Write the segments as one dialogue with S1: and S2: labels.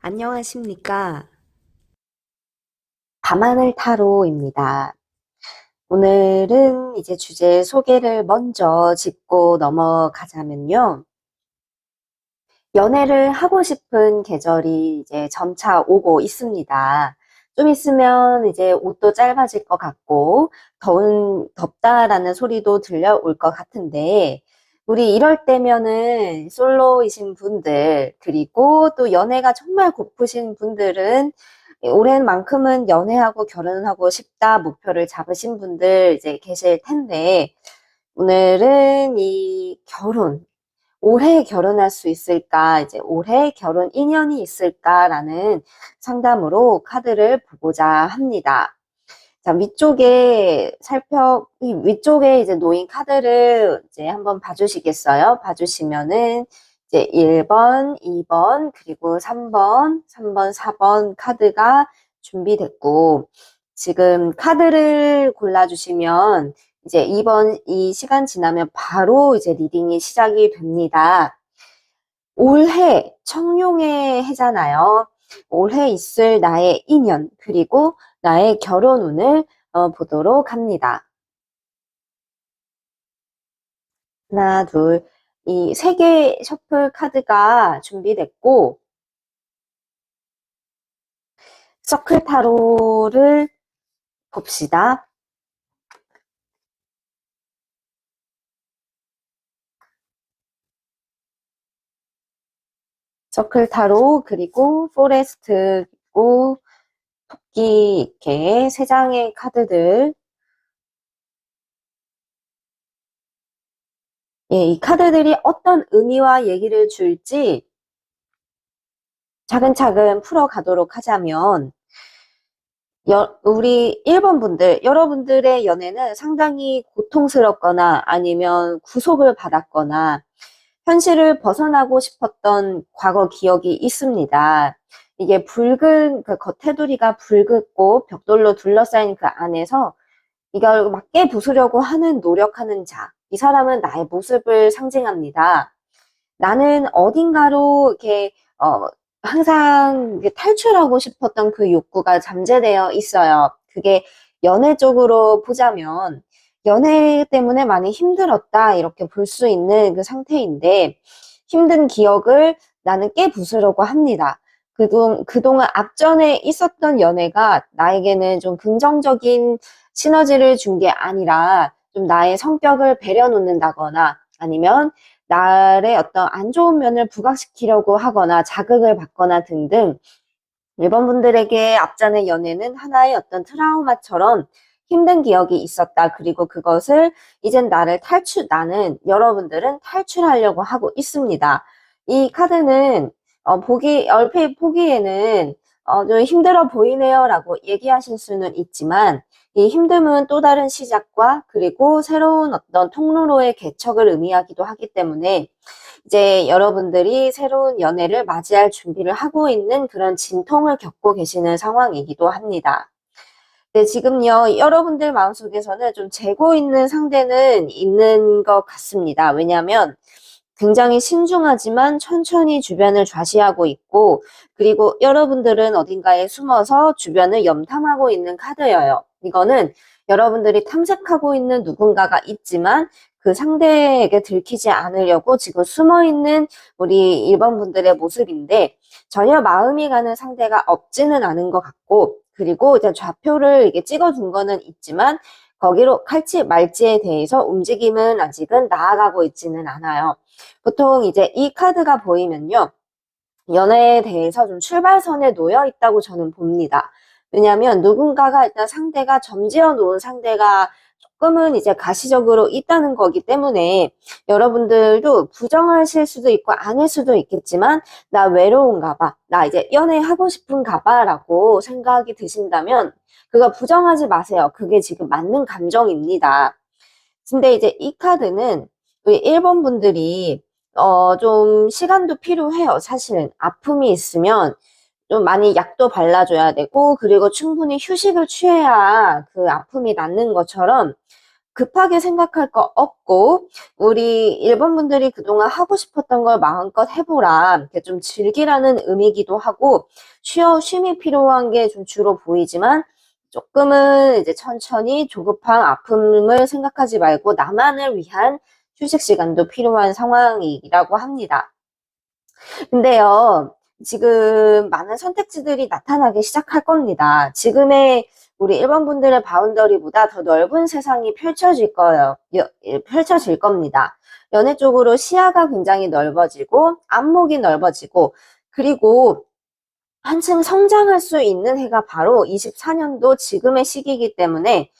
S1: 안녕하십니까. 밤하늘 타로입니다. 오늘은 이제 주제 소개를 먼저 짚고 넘어가자면요. 연애를 하고 싶은 계절이 이제 점차 오고 있습니다. 좀 있으면 이제 옷도 짧아질 것 같고, 덥다라는 소리도 들려올 것 같은데, 우리 이럴 때면은 솔로이신 분들, 그리고 또 연애가 정말 고프신 분들은 올해만큼은 연애하고 결혼하고 싶다 목표를 잡으신 분들 이제 계실 텐데, 오늘은 이 올해 결혼할 수 있을까, 이제 올해 결혼 인연이 있을까라는 상담으로 카드를 보고자 합니다. 자, 위쪽에 이제 놓인 카드를 이제 한번 봐주시겠어요? 봐주시면은 이제 1번, 2번, 그리고 3번, 4번 카드가 준비됐고, 지금 카드를 골라주시면 이제 이 시간 지나면 바로 이제 리딩이 시작이 됩니다. 올해 청룡의 해잖아요. 올해 있을 나의 인연, 그리고 나의 결혼 운을 보도록 합니다. 하나, 둘, 이 세 개 셔플 카드가 준비됐고, 서클 타로를 봅시다. 서클 타로, 그리고 포레스트, 그리고 토끼, 이렇게 세 장의 카드들. 예, 이 카드들이 어떤 의미와 얘기를 줄지 차근차근 풀어가도록 하자면, 우리 1번 분들, 여러분들의 연애는 상당히 고통스럽거나 아니면 구속을 받았거나 현실을 벗어나고 싶었던 과거 기억이 있습니다. 이게 그 겉테두리가 붉고 벽돌로 둘러싸인 그 안에서 이걸 맞게 부수려고 노력하는 자. 이 사람은 나의 모습을 상징합니다. 나는 어딘가로 항상 탈출하고 싶었던 그 욕구가 잠재되어 있어요. 그게 연애 쪽으로 보자면, 연애 때문에 많이 힘들었다, 이렇게 볼 수 있는 그 상태인데, 힘든 기억을 나는 깨부수려고 합니다. 그동안 앞전에 있었던 연애가 나에게는 좀 긍정적인 시너지를 준 게 아니라, 좀 나의 성격을 배려놓는다거나, 아니면 나의 어떤 안 좋은 면을 부각시키려고 하거나 자극을 받거나 등등, 일본 분들에게 앞전의 연애는 하나의 어떤 트라우마처럼 힘든 기억이 있었다. 그리고 그것을 이젠 여러분들은 탈출하려고 하고 있습니다. 이 카드는 얼핏 보기에는 좀 힘들어 보이네요 라고 얘기하실 수는 있지만, 이 힘듦은 또 다른 시작과 그리고 새로운 어떤 통로로의 개척을 의미하기도 하기 때문에, 이제 여러분들이 새로운 연애를 맞이할 준비를 하고 있는 그런 진통을 겪고 계시는 상황이기도 합니다. 네, 지금요, 여러분들 마음속에서는 좀 재고 있는 상대는 있는 것 같습니다. 왜냐하면 굉장히 신중하지만 천천히 주변을 좌시하고 있고, 그리고 여러분들은 어딘가에 숨어서 주변을 염탐하고 있는 카드예요. 이거는 여러분들이 탐색하고 있는 누군가가 있지만 그 상대에게 들키지 않으려고 지금 숨어 있는 우리 1번 분들의 모습인데, 전혀 마음이 가는 상대가 없지는 않은 것 같고, 그리고 이제 좌표를 이게 찍어둔 거는 있지만 거기로 갈지 말지에 대해서 움직임은 아직은 나아가고 있지는 않아요. 보통 이제 이 카드가 보이면요, 연애에 대해서 좀 출발선에 놓여 있다고 저는 봅니다. 왜냐하면 누군가가 일단 점지어 놓은 상대가 조금은 이제 가시적으로 있다는 거기 때문에, 여러분들도 부정하실 수도 있고 아닐 수도 있겠지만, 나 외로운가 봐, 나 이제 연애하고 싶은가 봐 라고 생각이 드신다면 그거 부정하지 마세요. 그게 지금 맞는 감정입니다. 근데 이제 이 카드는 우리 1번 분들이 좀 시간도 필요해요. 사실은 아픔이 있으면 좀 많이 약도 발라줘야 되고, 그리고 충분히 휴식을 취해야 그 아픔이 낫는 것처럼, 급하게 생각할 거 없고 우리 1번 분들이 그동안 하고 싶었던 걸 마음껏 해보라. 이렇게 좀 즐기라는 의미이기도 하고 쉼이 필요한 게 좀 주로 보이지만 조금은 이제 천천히 조급한 아픔을 생각하지 말고 나만을 위한 휴식 시간도 필요한 상황이라고 합니다. 근데요, 지금 많은 선택지들이 나타나기 시작할 겁니다. 지금의 우리 일반 분들의 바운더리보다 더 넓은 세상이 펼쳐질 거예요. 펼쳐질 겁니다. 연애 쪽으로 시야가 굉장히 넓어지고, 안목이 넓어지고, 그리고 한층 성장할 수 있는 해가 바로 24년도 지금의 시기이기 때문에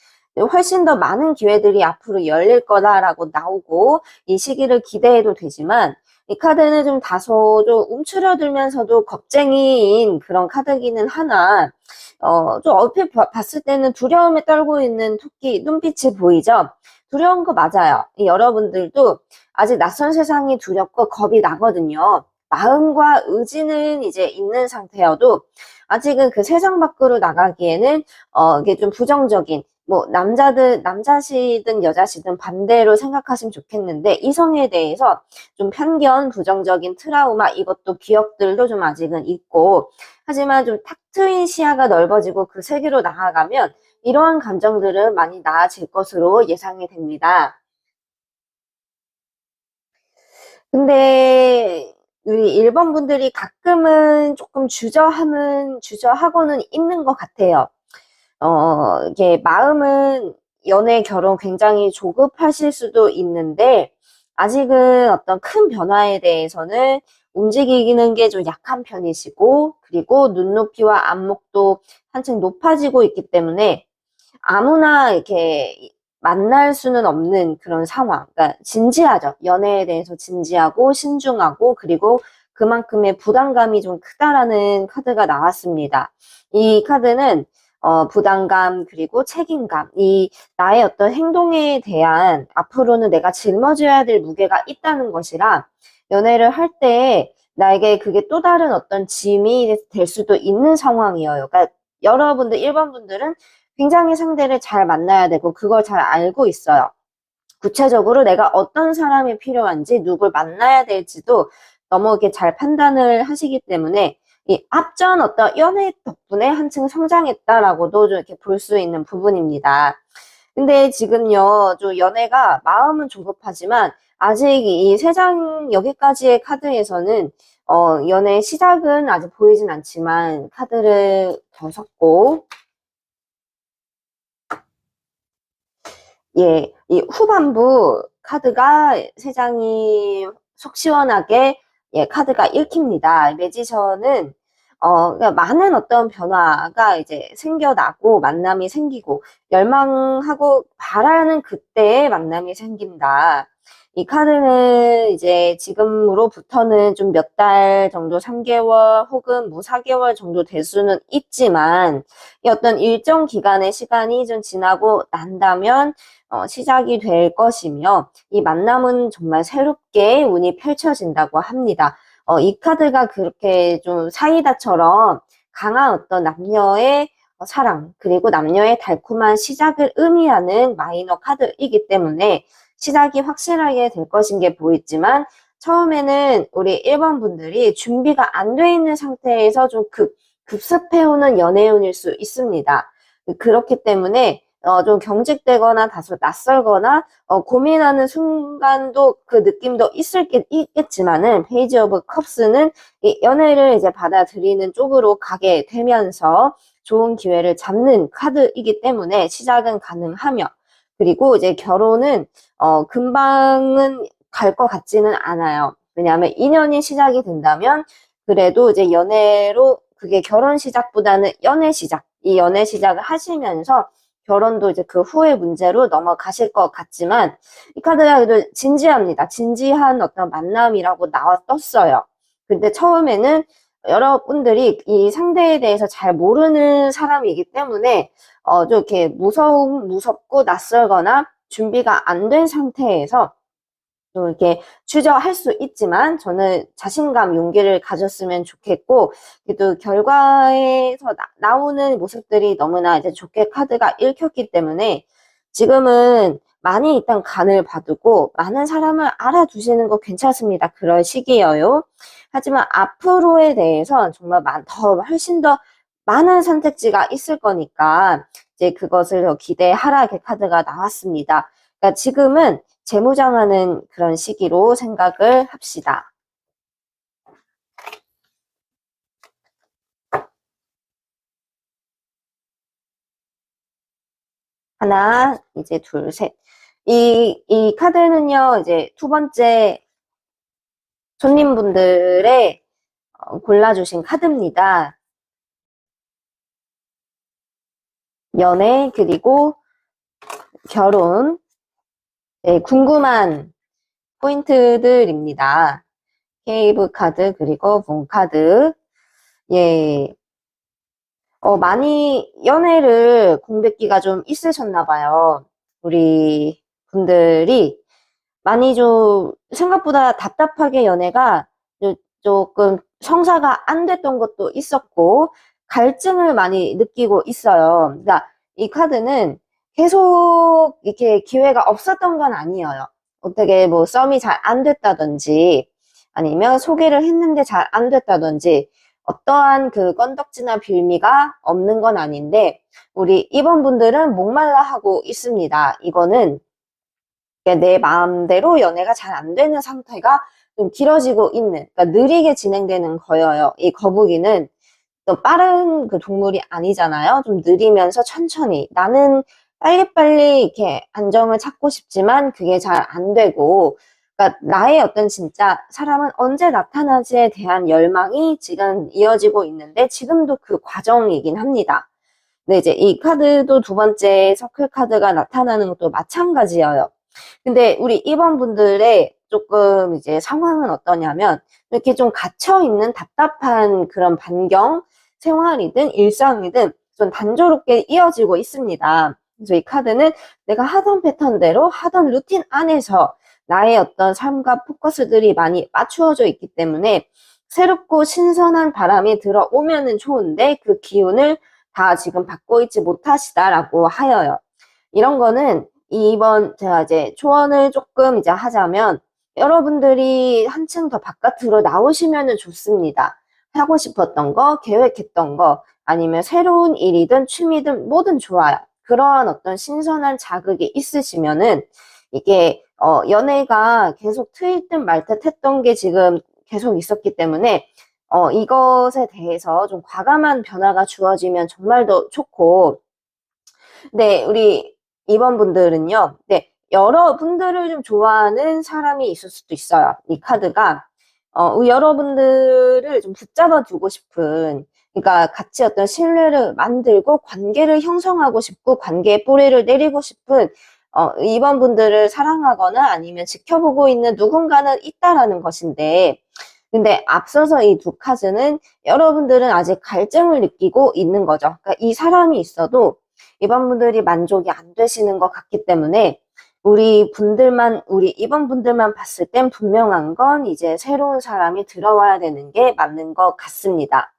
S1: 훨씬 더 많은 기회들이 앞으로 열릴 거다라고 나오고 이 시기를 기대해도 되지만 이 카드는 좀 다소 좀 움츠러들면서도 겁쟁이인 그런 카드기는 하나 좀 얼핏 봤을 때는 두려움에 떨고 있는 토끼 눈빛이 보이죠? 두려운 거 맞아요. 여러분들도 아직 낯선 세상이 두렵고 겁이 나거든요. 마음과 의지는 이제 있는 상태여도 아직은 그 세상 밖으로 나가기에는 이게 좀 부정적인 뭐 남자시든 여자시든 반대로 생각하시면 좋겠는데 이성에 대해서 좀 편견, 부정적인 트라우마 이것도 기억들도 좀 아직은 있고 하지만 좀 탁 트인 시야가 넓어지고 그 세계로 나아가면 이러한 감정들은 많이 나아질 것으로 예상이 됩니다. 근데 우리 1번 분들이 가끔은 조금 주저하고는 있는 것 같아요. 이게 마음은 연애, 결혼 굉장히 조급하실 수도 있는데, 아직은 어떤 큰 변화에 대해서는 움직이는 게 좀 약한 편이시고, 그리고 눈높이와 안목도 한층 높아지고 있기 때문에 아무나 이렇게 만날 수는 없는 그런 상황. 그러니까 진지하죠. 연애에 대해서 진지하고 신중하고 그리고 그만큼의 부담감이 좀 크다라는 카드가 나왔습니다. 이 카드는 부담감 그리고 책임감, 이 나의 어떤 행동에 대한 앞으로는 내가 짊어져야 될 무게가 있다는 것이라 연애를 할 때 나에게 그게 또 다른 어떤 짐이 될 수도 있는 상황이에요. 그러니까 여러분들, 1번 분들은 굉장히 상대를 잘 만나야 되고 그걸 잘 알고 있어요. 구체적으로 내가 어떤 사람이 필요한지 누굴 만나야 될지도 너무 이렇게 잘 판단을 하시기 때문에 이 앞전 어떤 연애 덕분에 한층 성장했다라고도 좀 이렇게 볼 수 있는 부분입니다. 근데 지금요, 좀 연애가 마음은 조급하지만 아직 이 세상 여기까지의 카드에서는 연애 시작은 아직 보이진 않지만 카드를 더 섞고 예, 이 후반부 카드가 세 장이 속 시원하게 예, 카드가 읽힙니다. 매지션은 그러니까 많은 어떤 변화가 이제 생겨나고 만남이 생기고 열망하고 바라는 그때의 만남이 생긴다. 이 카드는 이제 지금으로부터는 좀 몇 달 정도 3개월 혹은 뭐 4개월 정도 될 수는 있지만 이 어떤 일정 기간의 시간이 좀 지나고 난다면 시작이 될 것이며 이 만남은 정말 새롭게 운이 펼쳐진다고 합니다. 이 카드가 그렇게 좀 사이다처럼 강한 어떤 남녀의 사랑 그리고 남녀의 달콤한 시작을 의미하는 마이너 카드이기 때문에 시작이 확실하게 될 것인 게 보이지만 처음에는 우리 1번 분들이 준비가 안 돼 있는 상태에서 좀 급습해오는 연애운일 수 있습니다. 그렇기 때문에 좀 경직되거나 다소 낯설거나 고민하는 순간도 그 느낌도 있겠지만은 페이지 오브 컵스는 이 연애를 이제 받아들이는 쪽으로 가게 되면서 좋은 기회를 잡는 카드이기 때문에 시작은 가능하며 그리고 이제 결혼은 금방은 갈 것 같지는 않아요. 왜냐하면 인연이 시작이 된다면 그래도 이제 연애로 그게 결혼 시작보다는 연애 시작, 이 연애 시작을 하시면서 결혼도 이제 그 후의 문제로 넘어가실 것 같지만 이 카드가 그래도 진지합니다. 진지한 어떤 만남이라고 떴어요. 근데 처음에는 여러분들이 이 상대에 대해서 잘 모르는 사람이기 때문에 좀 이렇게 무섭고 낯설거나 준비가 안 된 상태에서 좀 이렇게 주저할 수 있지만 저는 자신감, 용기를 가졌으면 좋겠고 그래도 결과에서 나오는 모습들이 너무나 이제 좋게 카드가 읽혔기 때문에 지금은 많이 일단 간을 봐두고 많은 사람을 알아두시는 거 괜찮습니다. 그럴 시기여요. 하지만 앞으로에 대해서 정말 훨씬 더 많은 선택지가 있을 거니까 이제 그것을 더 기대하라 이렇게 카드가 나왔습니다. 그러니까 지금은 재무장하는 그런 시기로 생각을 합시다. 하나, 이제 둘, 셋. 이 카드는요, 이제 두 번째 손님분들의 골라주신 카드입니다. 연애, 그리고 결혼. 네, 궁금한 포인트들입니다. 케이브 카드, 그리고 본 카드. 예. 많이 연애를 공백기가 좀 있으셨나 봐요. 우리 분들이 많이 좀 생각보다 답답하게 연애가 조금 성사가 안 됐던 것도 있었고 갈증을 많이 느끼고 있어요. 그러니까 이 카드는 계속 이렇게 기회가 없었던 건 아니에요. 어떻게 뭐 썸이 잘 안 됐다든지 아니면 소개를 했는데 잘 안 됐다든지 어떠한 그 건덕지나 빌미가 없는 건 아닌데 우리 이번 분들은 목말라 하고 있습니다. 이거는 내 마음대로 연애가 잘 안 되는 상태가 좀 길어지고 있는, 그러니까 느리게 진행되는 거예요. 이 거북이는 또 빠른 그 동물이 아니잖아요. 좀 느리면서 천천히. 나는 빨리빨리 이렇게 안정을 찾고 싶지만 그게 잘 안 되고, 그러니까 나의 어떤 진짜 사람은 언제 나타나지에 대한 열망이 지금 이어지고 있는데 지금도 그 과정이긴 합니다. 근데 이제 이 카드도 두 번째 서클 카드가 나타나는 것도 마찬가지예요. 근데 우리 2번 분들의 조금 이제 상황은 어떠냐면 이렇게 좀 갇혀있는 답답한 그런 반경 생활이든 일상이든 좀 단조롭게 이어지고 있습니다. 그래서 이 카드는 내가 하던 패턴대로 하던 루틴 안에서 나의 어떤 삶과 포커스들이 많이 맞추어져 있기 때문에 새롭고 신선한 바람이 들어오면은 좋은데 그 기운을 다 지금 받고 있지 못하시다라고 하여요. 이런 거는 이번 제가 이제 조언을 조금 이제 하자면 여러분들이 한층 더 바깥으로 나오시면 좋습니다. 하고 싶었던 거, 계획했던 거, 아니면 새로운 일이든 취미든 뭐든 좋아요. 그러한 어떤 신선한 자극이 있으시면은 이게 연애가 계속 트일 듯 말 듯 했던 게 지금 계속 있었기 때문에 이것에 대해서 좀 과감한 변화가 주어지면 정말 더 좋고 네, 우리 2번 분들은요. 네, 여러분들을 좀 좋아하는 사람이 있을 수도 있어요. 이 카드가 여러분들을 좀 붙잡아 두고 싶은 그러니까 같이 어떤 신뢰를 만들고 관계를 형성하고 싶고 관계의 뿌리를 내리고 싶은 2번 분들을 사랑하거나 아니면 지켜보고 있는 누군가는 있다라는 것인데 근데 앞서서 이 두 카드는 여러분들은 아직 갈증을 느끼고 있는 거죠. 그러니까 이 사람이 있어도 이번 분들이 만족이 안 되시는 것 같기 때문에 우리 이번 분들만 봤을 땐 분명한 건 이제 새로운 사람이 들어와야 되는 게 맞는 것 같습니다.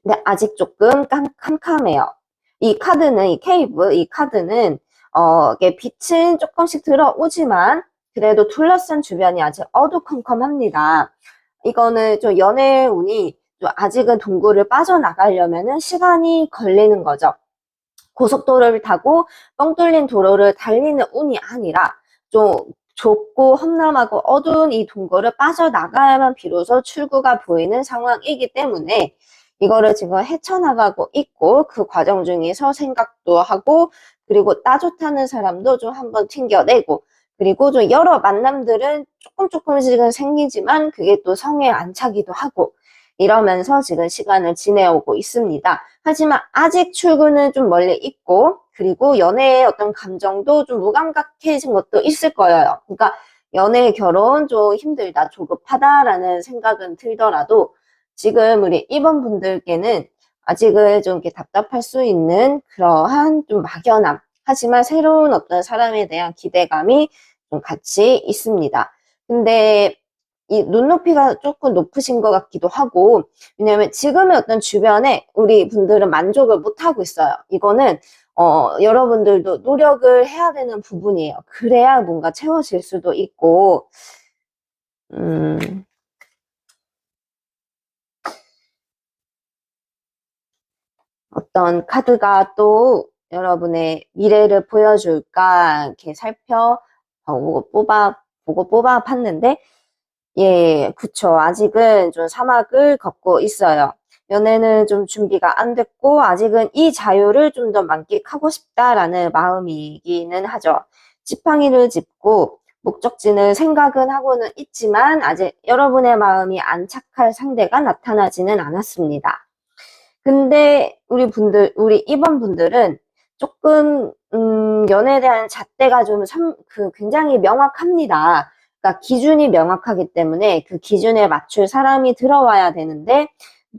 S1: 근데 아직 조금 캄캄해요. 이 카드는, 이 케이브, 이 카드는, 이게 빛은 조금씩 들어오지만 그래도 둘러싼 주변이 아직 어두컴컴합니다. 이거는 좀 연애 운이 좀 아직은 동굴을 빠져나가려면은 시간이 걸리는 거죠. 고속도로를 타고 뻥 뚫린 도로를 달리는 운이 아니라 좀 좁고 험난하고 어두운 이 동굴을 빠져나가야만 비로소 출구가 보이는 상황이기 때문에 이거를 지금 헤쳐나가고 있고 그 과정 중에서 생각도 하고 그리고 따뜻하는 사람도 좀 한번 튕겨내고 그리고 좀 여러 만남들은 조금씩은 생기지만 그게 또 성에 안 차기도 하고 이러면서 지금 시간을 지내오고 있습니다. 하지만 아직 출근은 좀 멀리 있고 그리고 연애의 어떤 감정도 좀 무감각해진 것도 있을 거예요. 그러니까 연애, 결혼 좀 힘들다, 조급하다라는 생각은 들더라도 지금 우리 2번 분들께는 아직은 좀 이렇게 답답할 수 있는 그러한 좀 막연함 하지만 새로운 어떤 사람에 대한 기대감이 좀 같이 있습니다. 근데 이 눈높이가 조금 높으신 것 같기도 하고 왜냐면 지금의 어떤 주변에 우리 분들은 만족을 못하고 있어요. 이거는 여러분들도 노력을 해야 되는 부분이에요. 그래야 뭔가 채워질 수도 있고, 어떤 카드가 또 여러분의 미래를 보여줄까, 이렇게 보고 뽑아 봤는데, 예, 그쵸. 아직은 좀 사막을 걷고 있어요. 연애는 좀 준비가 안 됐고, 아직은 이 자유를 좀 더 만끽하고 싶다라는 마음이기는 하죠. 지팡이를 짚고, 목적지는 생각은 하고는 있지만, 아직 여러분의 마음이 안착할 상대가 나타나지는 않았습니다. 근데 우리 이번 분들은 조금, 연애에 대한 잣대가 좀 굉장히 명확합니다. 그러니까 기준이 명확하기 때문에 그 기준에 맞출 사람이 들어와야 되는데,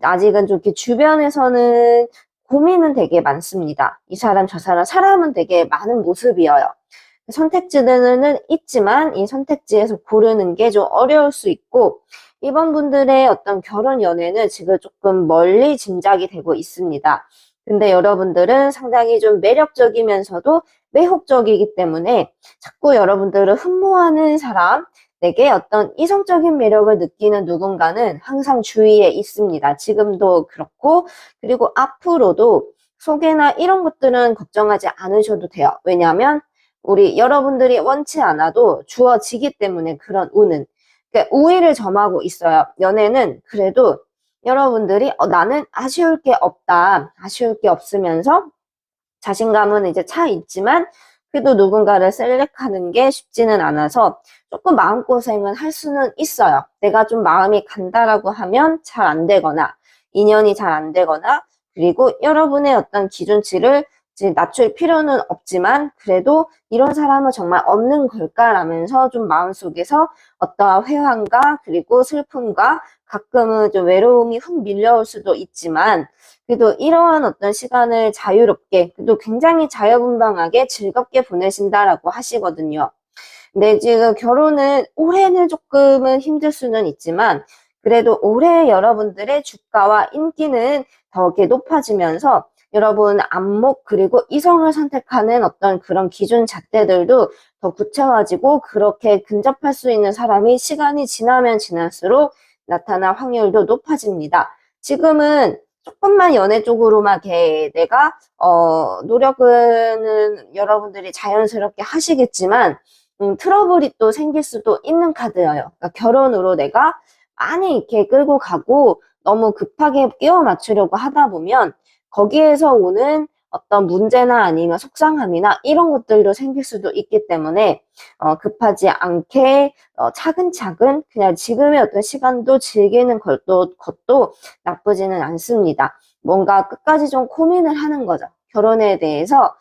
S1: 아직은 좀 이렇게 주변에서는 고민은 되게 많습니다. 이 사람, 저 사람은 되게 많은 모습이어요. 선택지는 있지만 이 선택지에서 고르는 게 좀 어려울 수 있고, 이번 분들의 어떤 결혼 연애는 지금 조금 멀리 짐작이 되고 있습니다. 근데 여러분들은 상당히 좀 매력적이면서도 매혹적이기 때문에 자꾸 여러분들을 흠모하는 사람, 내게 어떤 이성적인 매력을 느끼는 누군가는 항상 주위에 있습니다. 지금도 그렇고, 그리고 앞으로도 소개나 이런 것들은 걱정하지 않으셔도 돼요. 왜냐하면 우리 여러분들이 원치 않아도 주어지기 때문에 그런 운은. 그러니까 우위를 점하고 있어요. 연애는 그래도 여러분들이 나는 아쉬울 게 없다. 아쉬울 게 없으면서 자신감은 이제 차 있지만 그래도 누군가를 셀렉하는 게 쉽지는 않아서 조금 마음고생은 할 수는 있어요. 내가 좀 마음이 간다라고 하면 잘 안 되거나 인연이 잘 안 되거나 그리고 여러분의 어떤 기준치를 이제 낮출 필요는 없지만 그래도 이런 사람은 정말 없는 걸까라면서 좀 마음속에서 어떠한 회한과 그리고 슬픔과 가끔은 좀 외로움이 훅 밀려올 수도 있지만 그래도 이러한 어떤 시간을 자유롭게, 그래도 굉장히 자유분방하게 즐겁게 보내신다라고 하시거든요. 근데 지금 결혼은 올해는 조금은 힘들 수는 있지만, 그래도 올해 여러분들의 주가와 인기는 더 이렇게 높아지면서 여러분 안목 그리고 이성을 선택하는 어떤 그런 기준 잣대들도 더 구체화지고 그렇게 근접할 수 있는 사람이 시간이 지나면 지날수록 나타날 확률도 높아집니다. 지금은 조금만 연애 쪽으로만 이렇게 내가 노력은 여러분들이 자연스럽게 하시겠지만 트러블이 또 생길 수도 있는 카드예요. 그러니까 결혼으로 내가 많이 이렇게 끌고 가고 너무 급하게 끼워 맞추려고 하다 보면 거기에서 오는 어떤 문제나 아니면 속상함이나 이런 것들도 생길 수도 있기 때문에 급하지 않게 차근차근 그냥 지금의 어떤 시간도 즐기는 것도 나쁘지는 않습니다. 뭔가 끝까지 좀 고민을 하는 거죠. 결혼에 대해서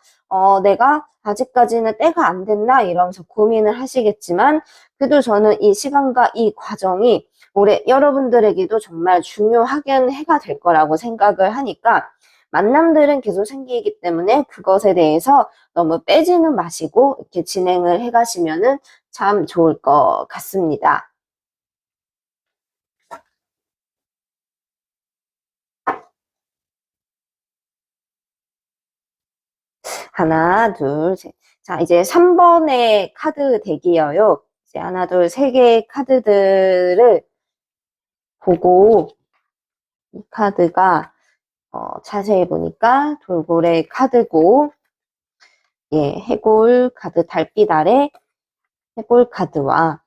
S1: 내가 아직까지는 때가 안 됐나 이러면서 고민을 하시겠지만 그래도 저는 이 시간과 이 과정이 올해 여러분들에게도 정말 중요하게 해가 될 거라고 생각을 하니까 만남들은 계속 생기기 때문에 그것에 대해서 너무 빼지는 마시고 이렇게 진행을 해 가시면은 참 좋을 것 같습니다. 하나, 둘, 셋. 자, 이제 3번의 카드 덱이에요. 이제 하나, 둘, 세 개의 카드들을 보고 이 카드가 자세히 보니까 돌고래 카드고 예, 해골 카드 달빛 아래 해골 카드와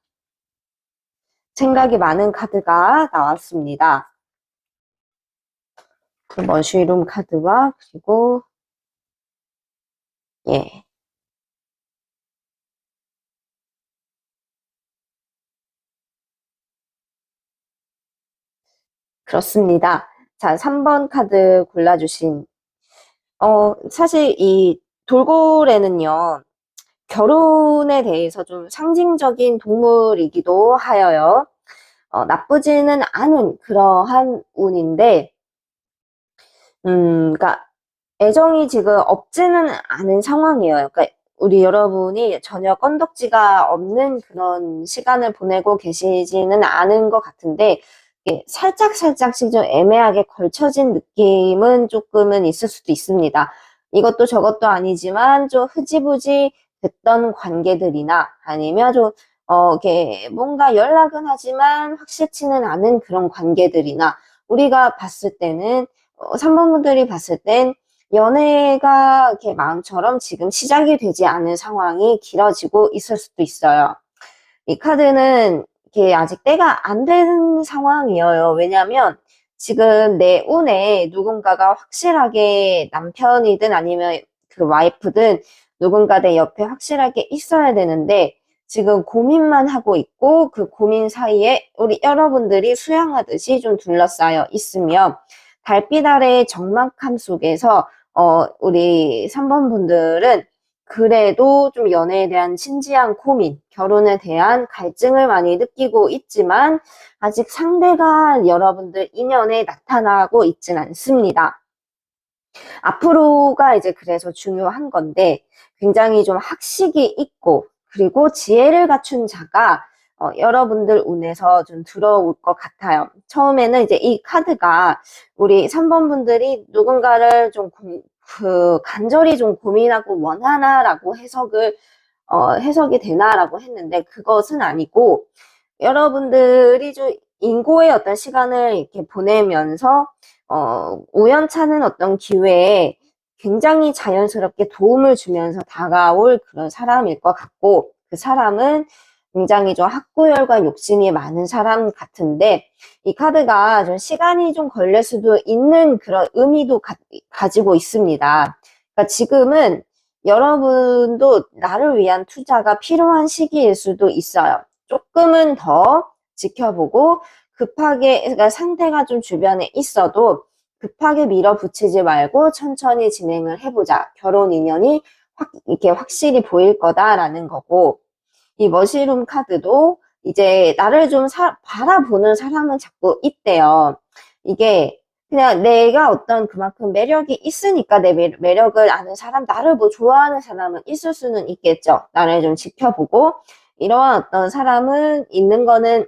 S1: 생각이 많은 카드가 나왔습니다. 그 머쉬룸 카드와 그리고 예, 그렇습니다. 자, 3번 카드 골라주신 사실 이 돌고래는요. 결혼에 대해서 좀 상징적인 동물이기도 하여요. 나쁘지는 않은 그러한 운인데 그러니까 애정이 지금 없지는 않은 상황이에요. 그러니까 우리 여러분이 전혀 건덕지가 없는 그런 시간을 보내고 계시지는 않은 것 같은데 이게 살짝씩 좀 애매하게 걸쳐진 느낌은 조금은 있을 수도 있습니다. 이것도 저것도 아니지만 좀 흐지부지 됐던 관계들이나 아니면 좀 이렇게 뭔가 연락은 하지만 확실치는 않은 그런 관계들이나 우리가 봤을 때는 3번분들이 봤을 땐 연애가 이렇게 마음처럼 지금 시작이 되지 않은 상황이 길어지고 있을 수도 있어요. 이 카드는 이게 아직 때가 안 된 상황이에요. 왜냐면 지금 내 운에 누군가가 확실하게 남편이든 아니면 그 와이프든 누군가 내 옆에 확실하게 있어야 되는데 지금 고민만 하고 있고 그 고민 사이에 우리 여러분들이 수양하듯이 좀 둘러싸여 있으며 달빛 아래의 적막함 속에서 우리 3번 분들은 그래도 좀 연애에 대한 진지한 고민, 결혼에 대한 갈증을 많이 느끼고 있지만 아직 상대가 여러분들 인연에 나타나고 있진 않습니다. 앞으로가 이제 그래서 중요한 건데 굉장히 좀 학식이 있고 그리고 지혜를 갖춘 자가 여러분들 운에서 좀 들어올 것 같아요. 처음에는 이제 이 카드가 우리 3번 분들이 누군가를 좀 간절히 좀 고민하고 원하나라고 해석이 되나라고 했는데 그것은 아니고 여러분들이 좀 인고의 어떤 시간을 이렇게 보내면서 우연찮은 어떤 기회에 굉장히 자연스럽게 도움을 주면서 다가올 그런 사람일 것 같고 그 사람은 굉장히 좀 학구열과 욕심이 많은 사람 같은데 이 카드가 좀 시간이 좀 걸릴 수도 있는 그런 의미도 가지고 있습니다. 그러니까 지금은 여러분도 나를 위한 투자가 필요한 시기일 수도 있어요. 조금은 더 지켜보고 급하게 그러니까 상태가 좀 주변에 있어도 급하게 밀어붙이지 말고 천천히 진행을 해보자. 결혼 인연이 이렇게 확실히 보일 거다라는 거고 이 머시룸 카드도 이제 나를 좀 바라보는 사람은 자꾸 있대요. 이게 그냥 내가 어떤 그만큼 매력이 있으니까 내 매력을 아는 사람, 나를 뭐 좋아하는 사람은 있을 수는 있겠죠. 나를 좀 지켜보고 이러한 어떤 사람은 있는 거는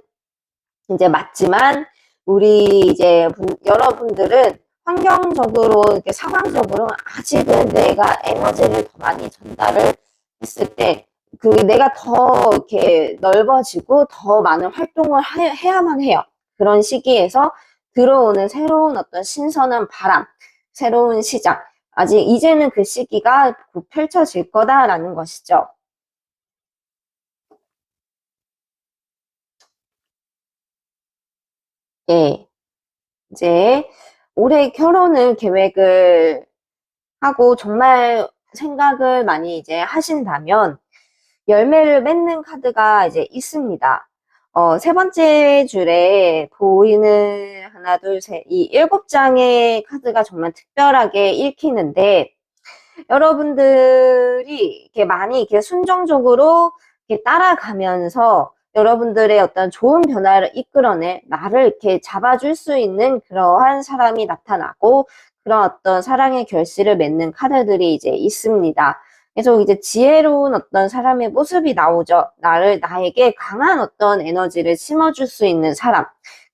S1: 이제 맞지만 우리 이제 여러분들은 환경적으로 이렇게 상황적으로 아직은 내가 에너지를 더 많이 전달을 했을 때 그 내가 더 이렇게 넓어지고 더 많은 활동을 해야만 해요. 그런 시기에서 들어오는 새로운 어떤 신선한 바람, 새로운 시작. 아직 이제는 그 시기가 펼쳐질 거다라는 것이죠. 예. 이제 올해 결혼을 계획을 하고 정말 생각을 많이 이제 하신다면 열매를 맺는 카드가 이제 있습니다. 세 번째 줄에 보이는 하나, 둘, 셋, 이 7장의 카드가 정말 특별하게 읽히는데 여러분들이 이렇게 많이 이렇게 순정적으로 이렇게 따라가면서 여러분들의 어떤 좋은 변화를 이끌어내 나를 이렇게 잡아줄 수 있는 그러한 사람이 나타나고 그런 어떤 사랑의 결실을 맺는 카드들이 이제 있습니다. 그래서 이제 지혜로운 어떤 사람의 모습이 나오죠. 나에게 강한 어떤 에너지를 심어줄 수 있는 사람.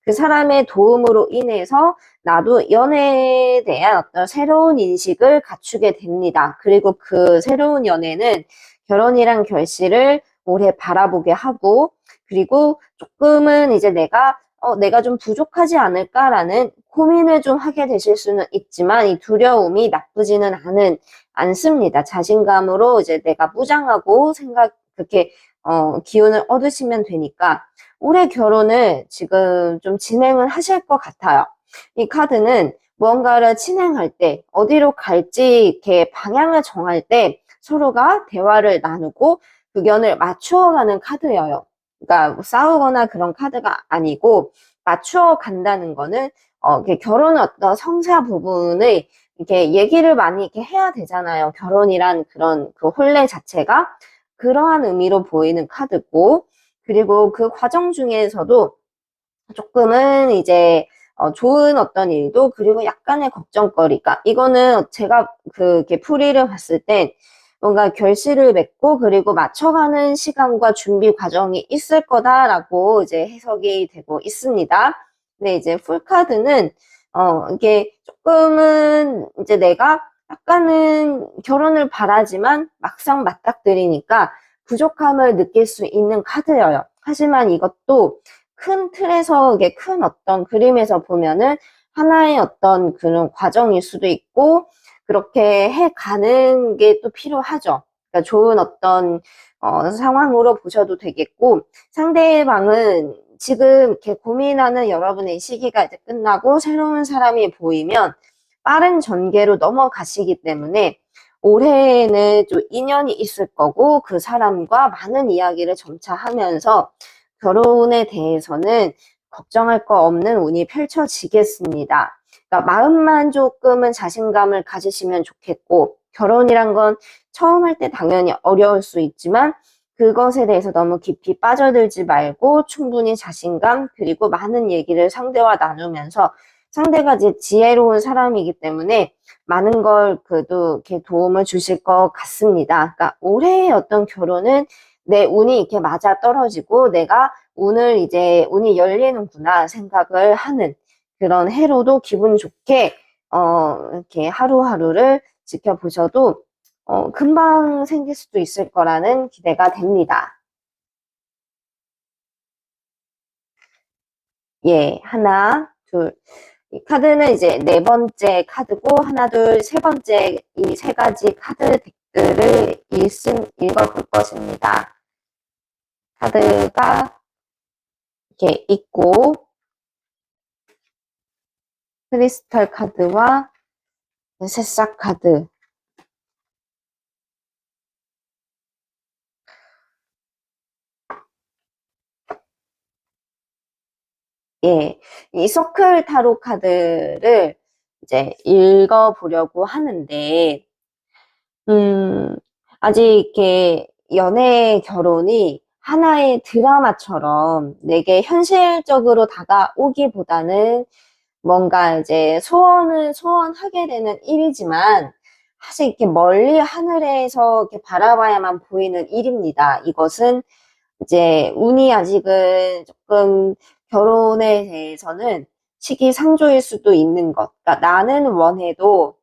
S1: 그 사람의 도움으로 인해서 나도 연애에 대한 어떤 새로운 인식을 갖추게 됩니다. 그리고 그 새로운 연애는 결혼이란 결실을 오래 바라보게 하고, 그리고 조금은 이제 내가 좀 부족하지 않을까라는 고민을 좀 하게 되실 수는 있지만, 이 두려움이 나쁘지는 않습니다. 자신감으로 이제 내가 무장하고 그렇게, 기운을 얻으시면 되니까, 올해 결혼을 지금 좀 진행을 하실 것 같아요. 이 카드는 무언가를 진행할 때 어디로 갈지 이렇게 방향을 정할 때 서로가 대화를 나누고 의견을 맞추어가는 카드예요. 그러니까 뭐 싸우거나 그런 카드가 아니고 맞추어 간다는 거는 이렇게 결혼 어떤 성사 부분을 이렇게 얘기를 많이 이렇게 해야 되잖아요. 결혼이란 그런 그 혼례 자체가 그러한 의미로 보이는 카드고 그리고 그 과정 중에서도 조금은 이제 좋은 어떤 일도 그리고 약간의 걱정거리가 이거는 제가 이렇게 풀이를 봤을 때 뭔가 결실을 맺고 그리고 맞춰가는 시간과 준비 과정이 있을 거다라고 이제 해석이 되고 있습니다. 근데 이제 풀카드는 이게 조금은 이제 내가 약간은 결혼을 바라지만 막상 맞닥뜨리니까 부족함을 느낄 수 있는 카드예요. 하지만 이것도 큰 틀에서 이게 큰 어떤 그림에서 보면은 하나의 어떤 그런 과정일 수도 있고 그렇게 해 가는 게 또 필요하죠. 그러니까 좋은 어떤 상황으로 보셔도 되겠고 상대방은 지금 이렇게 고민하는 여러분의 시기가 이제 끝나고 새로운 사람이 보이면 빠른 전개로 넘어가시기 때문에 올해에는 좀 인연이 있을 거고 그 사람과 많은 이야기를 점차 하면서 결혼에 대해서는 걱정할 거 없는 운이 펼쳐지겠습니다. 그러니까 마음만 조금은 자신감을 가지시면 좋겠고 결혼이란 건 처음 할 때 당연히 어려울 수 있지만 그것에 대해서 너무 깊이 빠져들지 말고 충분히 자신감 그리고 많은 얘기를 상대와 나누면서 상대가 이제 지혜로운 사람이기 때문에 많은 걸 그래도 이렇게 도움을 주실 것 같습니다. 그러니까 올해의 어떤 결혼은 내 운이 이렇게 맞아 떨어지고 내가 오늘 이제 운이 열리는구나 생각을 하는 그런 해로도 기분 좋게 이렇게 하루하루를 지켜보셔도 금방 생길 수도 있을 거라는 기대가 됩니다. 예, 하나, 둘. 이 카드는 이제 네 번째 카드고, 하나, 둘, 세 번째 이 세 가지 카드 덱들을 읽어볼 것입니다. 카드가 이렇게 있고, 크리스탈 카드와 새싹 카드. 예, 이 서클 타로 카드를 이제 읽어보려고 하는데, 음, 아직 이렇게 연애 결혼이 하나의 드라마처럼 내게 현실적으로 다가오기보다는 뭔가 이제 소원은 소원하게 되는 일이지만 사실 이렇게 멀리 하늘에서 이렇게 바라봐야만 보이는 일입니다. 이것은 이제 운이 아직은 조금 결혼에 대해서는 시기상조일 수도 있는 것. 그러니까 나는 원해도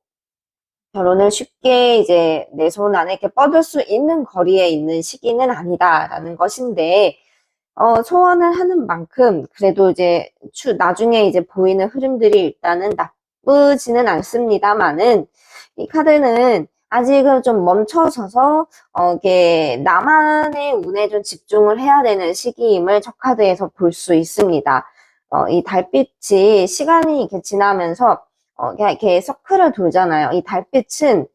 S1: 결혼을 쉽게 이제 내 손 안에 이렇게 뻗을 수 있는 거리에 있는 시기는 아니다라는 것인데, 소원을 하는 만큼 그래도 이제 나중에 이제 보이는 흐름들이 일단은 나쁘지는 않습니다만은 이 카드는 아직은 좀 멈춰서서 이게 나만의 운에 좀 집중을 해야 되는 시기임을 저 카드에서 볼 수 있습니다. 이 달빛이 시간이 이렇게 지나면서 그냥 이렇게 서클을 돌잖아요. 이 달빛은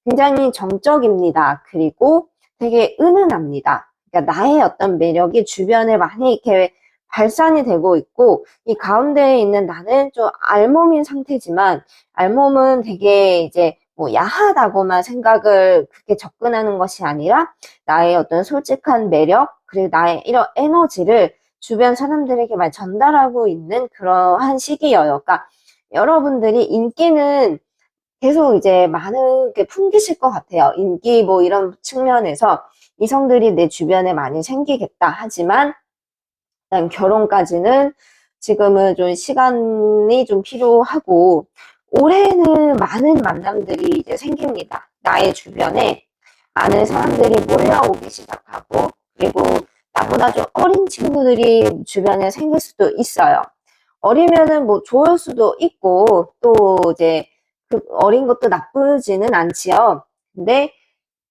S1: 굉장히 정적입니다. 그리고 되게 은은합니다. 그러니까 나의 어떤 매력이 주변에 많이 이렇게 발산이 되고 있고 이 가운데에 있는 나는 좀 알몸인 상태지만 알몸은 되게 이제 뭐 야하다고만 생각을 그렇게 접근하는 것이 아니라 나의 어떤 솔직한 매력 그리고 나의 이런 에너지를 주변 사람들에게 말 전달하고 있는 그러한 시기여요. 그러니까 여러분들이 인기는 계속 이제 많은 게 풍기실 것 같아요. 인기 뭐 이런 측면에서 이성들이 내 주변에 많이 생기겠다 하지만 일단 결혼까지는 지금은 좀 시간이 좀 필요하고 올해는 많은 만남들이 이제 생깁니다. 나의 주변에 많은 사람들이 몰려오기 시작하고 그리고 나보다 좀 어린 친구들이 주변에 생길 수도 있어요. 어리면은 뭐 좋을 수도 있고 또 이제 그 어린 것도 나쁘지는 않지요. 근데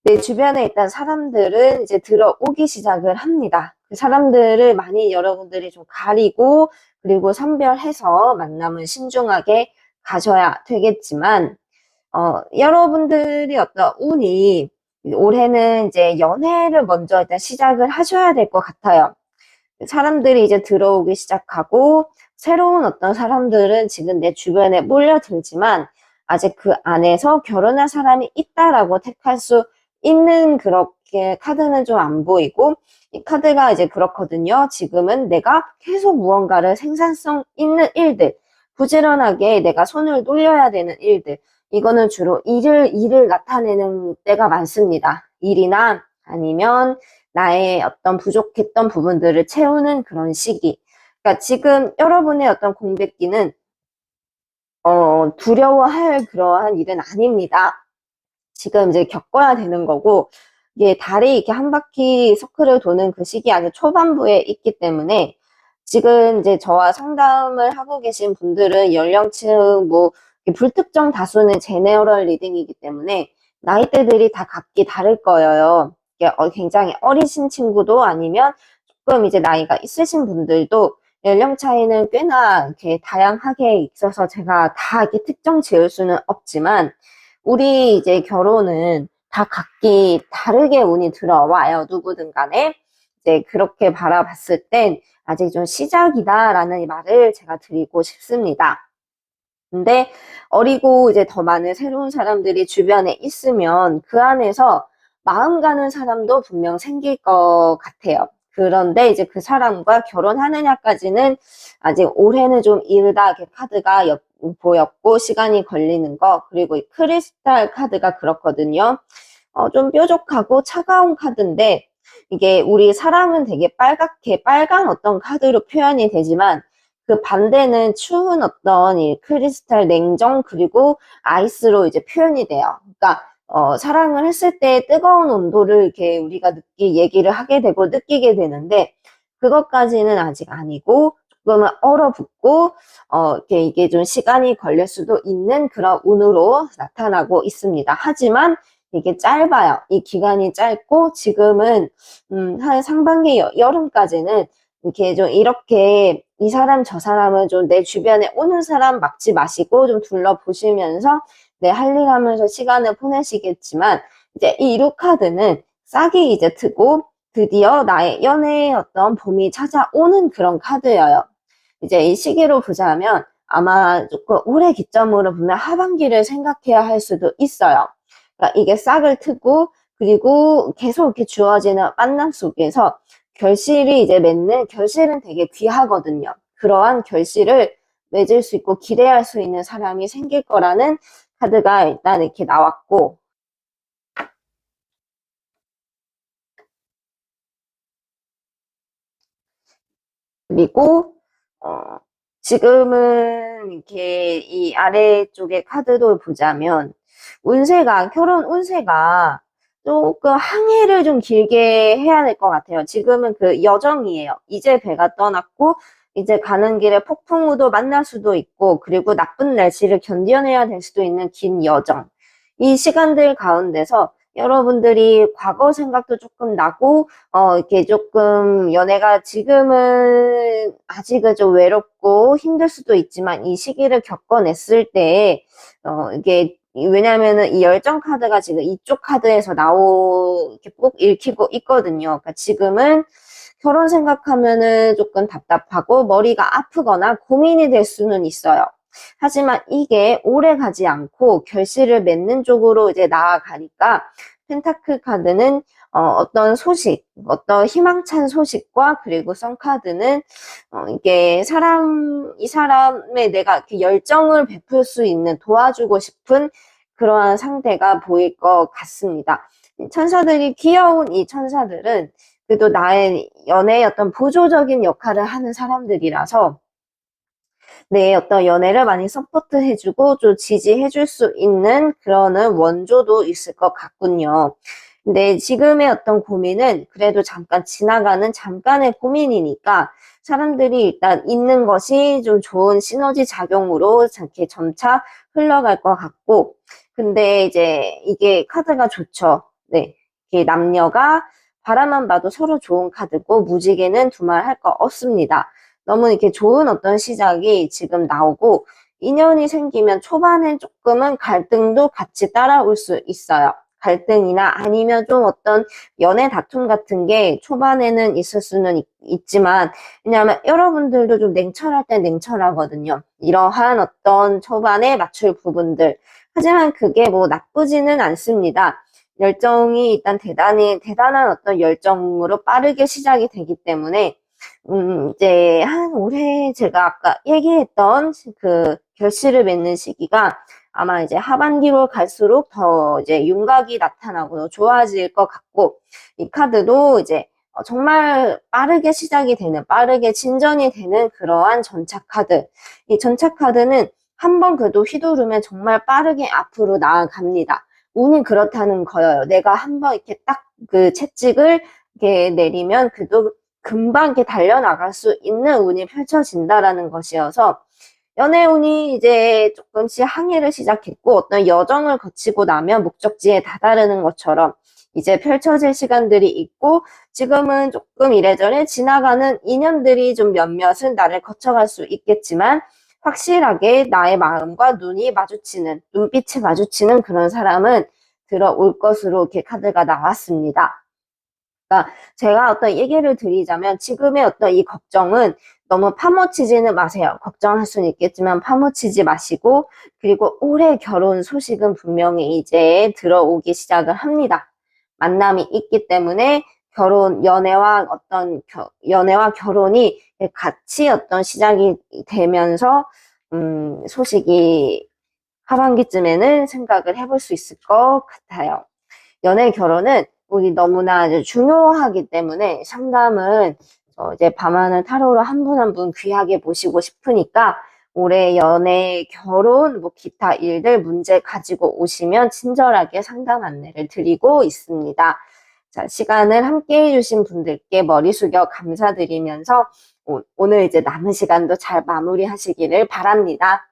S1: 내 주변에 있던 사람들은 이제 들어오기 시작을 합니다. 그 사람들을 많이 여러분들이 좀 가리고 그리고 선별해서 만남을 신중하게 가셔야 되겠지만 여러분들이 어떤 운이 올해는 이제 연애를 먼저 일단 시작을 하셔야 될 것 같아요. 사람들이 이제 들어오기 시작하고 새로운 어떤 사람들은 지금 내 주변에 몰려들지만 아직 그 안에서 결혼할 사람이 있다라고 택할 수 있는 그렇게 카드는 좀 안 보이고 이 카드가 이제 그렇거든요. 지금은 내가 계속 무언가를 생산성 있는 일들, 부지런하게 내가 손을 돌려야 되는 일들, 이거는 주로 일을 나타내는 때가 많습니다. 일이나 아니면 나의 어떤 부족했던 부분들을 채우는 그런 시기. 그러니까 지금 여러분의 어떤 공백기는 두려워할 그러한 일은 아닙니다. 지금 이제 겪어야 되는 거고, 이게 달이 이렇게 한 바퀴 서클을 도는 그 시기 아주 초반부에 있기 때문에 지금 이제 저와 상담을 하고 계신 분들은 연령층 뭐 불특정 다수는 제네럴 리딩이기 때문에 나이대들이 다 각기 다를 거예요. 이게 굉장히 어리신 친구도 아니면 조금 이제 나이가 있으신 분들도 연령 차이는 꽤나 이렇게 다양하게 있어서 제가 다 이렇게 특정 지을 수는 없지만 우리 이제 결혼은 다 각기 다르게 운이 들어와요. 누구든 간에. 이제 그렇게 바라봤을 땐 아직 좀 시작이다라는 말을 제가 드리고 싶습니다. 근데 어리고 이제 더 많은 새로운 사람들이 주변에 있으면 그 안에서 마음 가는 사람도 분명 생길 것 같아요. 그런데 이제 그 사람과 결혼하느냐까지는 아직 올해는 좀 이르다 이렇게 카드가 보였고 시간이 걸리는 거 그리고 이 크리스탈 카드가 그렇거든요. 좀 뾰족하고 차가운 카드인데 이게 우리 사랑은 되게 빨갛게 빨간 어떤 카드로 표현이 되지만 그 반대는 추운 어떤 이 크리스탈 냉정 그리고 아이스로 이제 표현이 돼요. 그러니까 사랑을 했을 때 뜨거운 온도를 이렇게 우리가 얘기를 하게 되고 느끼게 되는데 그것까지는 아직 아니고 조금은 얼어붙고 이렇게 이게 좀 시간이 걸릴 수도 있는 그런 운으로 나타나고 있습니다. 하지만 이게 짧아요. 이 기간이 짧고 지금은 한 상반기 여름까지는 이렇게 좀 이렇게 이 사람 저 사람은 좀 내 주변에 오는 사람 막지 마시고 좀 둘러보시면서 내 할 일 하면서 시간을 보내시겠지만 이제 이 2루 카드는 싹이 이제 트고 드디어 나의 연애의 어떤 봄이 찾아오는 그런 카드예요. 이제 이 시기로 보자면 아마 조금 올해 기점으로 보면 하반기를 생각해야 할 수도 있어요. 그러니까 이게 싹을 트고 그리고 계속 이렇게 주어지는 만남 속에서 결실이 이제 맺는 결실은 되게 귀하거든요. 그러한 결실을 맺을 수 있고 기대할 수 있는 사람이 생길 거라는 카드가 일단 이렇게 나왔고 그리고 지금은 이렇게 이 아래쪽에 카드도 보자면 운세가 결혼 운세가 조금 항해를 좀 길게 해야 될 것 같아요. 지금은 그 여정이에요. 이제 배가 떠났고 이제 가는 길에 폭풍우도 만날 수도 있고 그리고 나쁜 날씨를 견뎌내야 될 수도 있는 긴 여정. 이 시간들 가운데서 여러분들이 과거 생각도 조금 나고 이렇게 조금 연애가 지금은 아직은 좀 외롭고 힘들 수도 있지만 이 시기를 겪어냈을 때, 이게, 왜냐면은 이 열정 카드가 지금 이쪽 카드에서 이렇게 꼭 읽히고 있거든요. 그러니까 지금은 결혼 생각하면은 조금 답답하고 머리가 아프거나 고민이 될 수는 있어요. 하지만 이게 오래 가지 않고 결실을 맺는 쪽으로 이제 나아가니까 펜타클 카드는 어떤 소식, 어떤 희망찬 소식과 그리고 선 카드는 이게 이 사람의 내가 이렇게 열정을 베풀 수 있는 도와주고 싶은 그러한 상태가 보일 것 같습니다. 천사들이 귀여운 이 천사들은 그래도 나의 연애의 어떤 보조적인 역할을 하는 사람들이라서 내 어떤 연애를 많이 서포트해주고 좀 지지해줄 수 있는 그런 원조도 있을 것 같군요. 근데 지금의 어떤 고민은 그래도 잠깐 지나가는 잠깐의 고민이니까 사람들이 일단 있는 것이 좀 좋은 시너지 작용으로 이렇게 점차 흘러갈 것 같고 근데 이제 이게 카드가 좋죠. 네. 이게 남녀가 바라만 봐도 서로 좋은 카드고 무지개는 두말 할 거 없습니다. 너무 이렇게 좋은 어떤 시작이 지금 나오고 인연이 생기면 초반엔 조금은 갈등도 같이 따라올 수 있어요. 갈등이나 아니면 좀 어떤 연애 다툼 같은 게 초반에는 있을 수는 있지만 왜냐하면 여러분들도 좀 냉철할 땐 냉철하거든요. 이러한 어떤 초반에 맞출 부분들 하지만 그게 뭐 나쁘지는 않습니다. 열정이 일단 대단한 어떤 열정으로 빠르게 시작이 되기 때문에 이제 한 올해 제가 아까 얘기했던 그 결실을 맺는 시기가 아마 이제 하반기로 갈수록 더 이제 윤곽이 나타나고 좋아질 것 같고 이 카드도 이제 정말 빠르게 시작이 되는 빠르게 진전이 되는 그러한 전차 카드 이 전차 카드는 한번 그래도 휘두르면 정말 빠르게 앞으로 나아갑니다. 운이 그렇다는 거예요. 내가 한번 이렇게 딱 그 채찍을 이렇게 내리면 그도 금방 이렇게 달려나갈 수 있는 운이 펼쳐진다라는 것이어서 연애 운이 이제 조금씩 항해를 시작했고 어떤 여정을 거치고 나면 목적지에 다다르는 것처럼 이제 펼쳐질 시간들이 있고 지금은 조금 이래저래 지나가는 인연들이 좀 몇몇은 나를 거쳐갈 수 있겠지만 확실하게 나의 마음과 눈이 마주치는, 눈빛이 마주치는 그런 사람은 들어올 것으로 이렇게 카드가 나왔습니다. 그러니까 제가 어떤 얘기를 드리자면 지금의 어떤 이 걱정은 너무 파묻히지는 마세요. 걱정할 수는 있겠지만 파묻히지 마시고 그리고 올해 결혼 소식은 분명히 이제 들어오기 시작을 합니다. 만남이 있기 때문에 연애와 결혼이 같이 어떤 시작이 되면서 소식이 하반기쯤에는 생각을 해볼 수 있을 것 같아요. 연애 결혼은 우리 너무나 이제 중요하기 때문에 상담은 이제 밤하늘 타로로 한 분 한 분 귀하게 모시고 싶으니까 올해 연애, 결혼, 뭐 기타 일들 문제 가지고 오시면 친절하게 상담 안내를 드리고 있습니다. 자, 시간을 함께 해주신 분들께 머리 숙여 감사드리면서 오늘 이제 남은 시간도 잘 마무리하시기를 바랍니다.